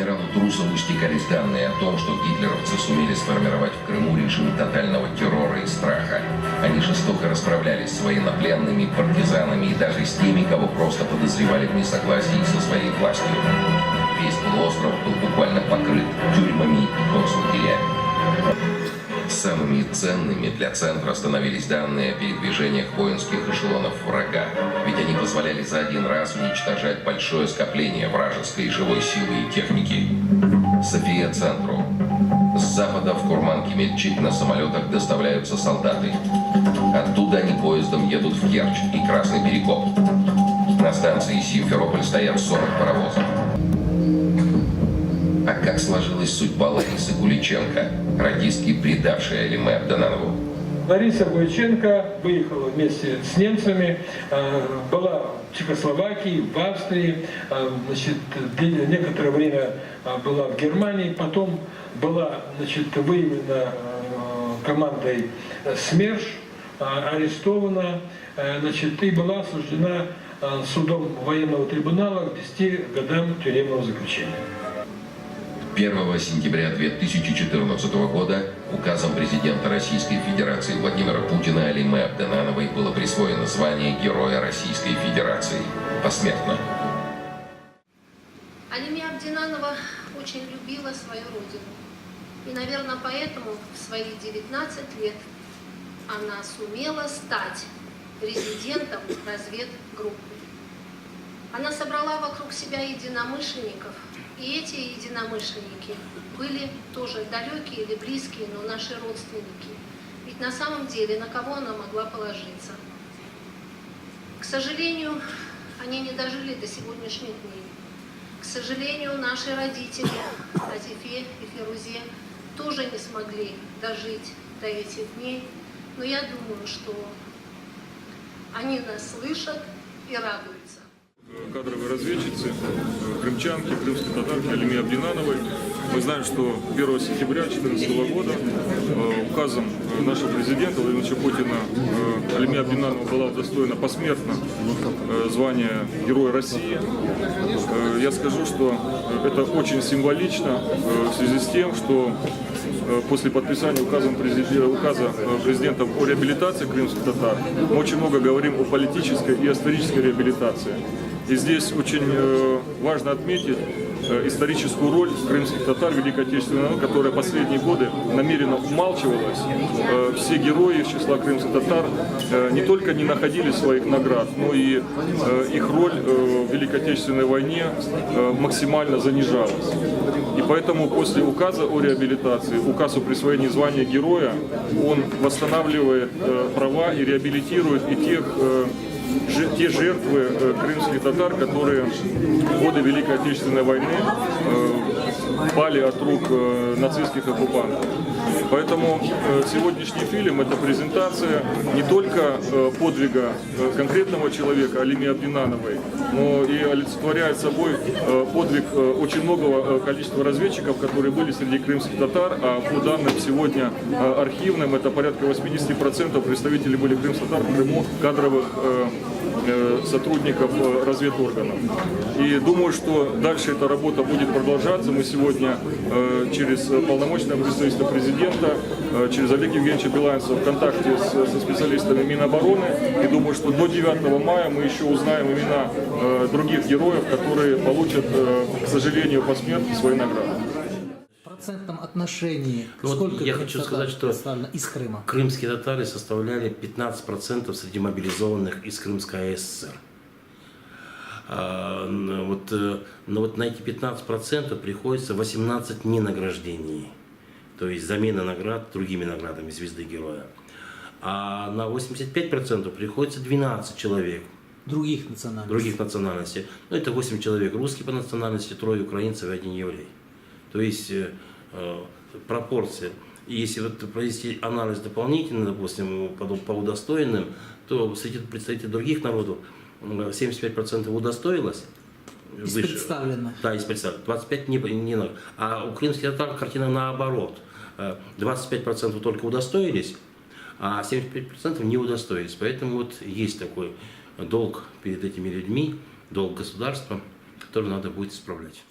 генералу Трусову стекались данные о том, что гитлеровцы сумели сформировать в Крыму режим тотального террора и страха. Они жестоко расправлялись с военнопленными, партизанами и даже с теми, кого просто подозревали в несогласии со своей властью. Весь полуостров был буквально покрыт тюрьмами и концлагерями. Самыми ценными для центра становились данные о передвижениях воинских эшелонов врага, ведь они позволяли за один раз уничтожать большое скопление вражеской живой силы и техники. София центру. С запада в Курман-Кемельчик на самолетах доставляются солдаты. Оттуда они поездом едут в Керчь и Красный Перекоп. На станции Симферополь стоят 40 паровозов. А как сложилась судьба Ларисы Гуличенко, радистки, предавшей Алиме Абдонанову? Лариса Гуличенко выехала вместе с немцами, была в Чехословакии, в Австрии, значит, некоторое время была в Германии, потом была, значит, выявлена командой СМЕРШ, арестована, значит, и была осуждена судом военного трибунала к 10 годам тюремного заключения. 1 сентября 2014 года указом президента Российской Федерации Владимира Путина Алиме Абдонановой было присвоено звание Героя Российской Федерации посмертно. Алиме Абдонанова очень любила свою родину. И, наверное, поэтому в свои 19 лет она сумела стать президентом разведгруппы. Она собрала вокруг себя единомышленников, и эти единомышленники были тоже далекие или близкие, но наши родственники. Ведь на самом деле на кого она могла положиться? К сожалению, они не дожили до сегодняшних дней. К сожалению, наши родители, Азифе и Фирузе, тоже не смогли дожить до этих дней. Но я думаю, что они нас слышат и радуются. Кадровые разведчицы, крымчанки, крымские татарки Алиме Абдонановой. Мы знаем, что 1 сентября 2014 года указом нашего президента Владимира Путина Алиме Абдонанова была удостоена посмертно звания Героя России. Я скажу, что это очень символично в связи с тем, что после подписания указа президента о реабилитации крымских татар мы очень много говорим о политической и исторической реабилитации. И здесь очень важно отметить историческую роль крымских татар в Великой Отечественной войне, которая последние годы намеренно умалчивалась. Все герои из числа крымских татар не только не находили своих наград, но и их роль в Великой Отечественной войне максимально занижалась. И поэтому после указа о реабилитации, указ о присвоении звания героя, он восстанавливает права и реабилитирует и те жертвы крымских татар, которые в годы Великой Отечественной войны пали от рук нацистских оккупантов. Поэтому сегодняшний фильм – это презентация не только подвига конкретного человека Алиме Абдонановой, но и олицетворяет собой подвиг очень многого количества разведчиков, которые были среди крымских татар, а по данным сегодня архивным, это порядка 80% представителей были крымских татар в Крыму, кадровых сотрудников разведорганов. И думаю, что дальше эта работа будет продолжаться. Мы сегодня через полномочное представительство президента, через Олега Евгеньевича Билайнцева в контакте со специалистами Минобороны. И думаю, что до 9 мая мы еще узнаем имена других героев, которые получат, к сожалению, посмертно свои награды. В процентном отношении, вот сколько я хочу сказать, что из Крыма? Крымские татары составляли 15% среди мобилизованных из Крымской АССР. Но вот на эти 15% приходится 18 ненаграждений, то есть замена наград другими наградами звезды героя. А на 85% приходится 12 человек. Других национальностей. Ну, это 8 человек русские по национальности, 3 украинцев и 1 еврей. То есть пропорция. И если вот провести анализ дополнительно, допустим, по удостоенным, то среди представителей других народов 75% удостоилось. Из представленных. Да, из представленных. 25% не. А у крымских татар картина наоборот. 25% только удостоились, а 75% не удостоились. Поэтому вот есть такой долг перед этими людьми, долг государства, который надо будет исправлять.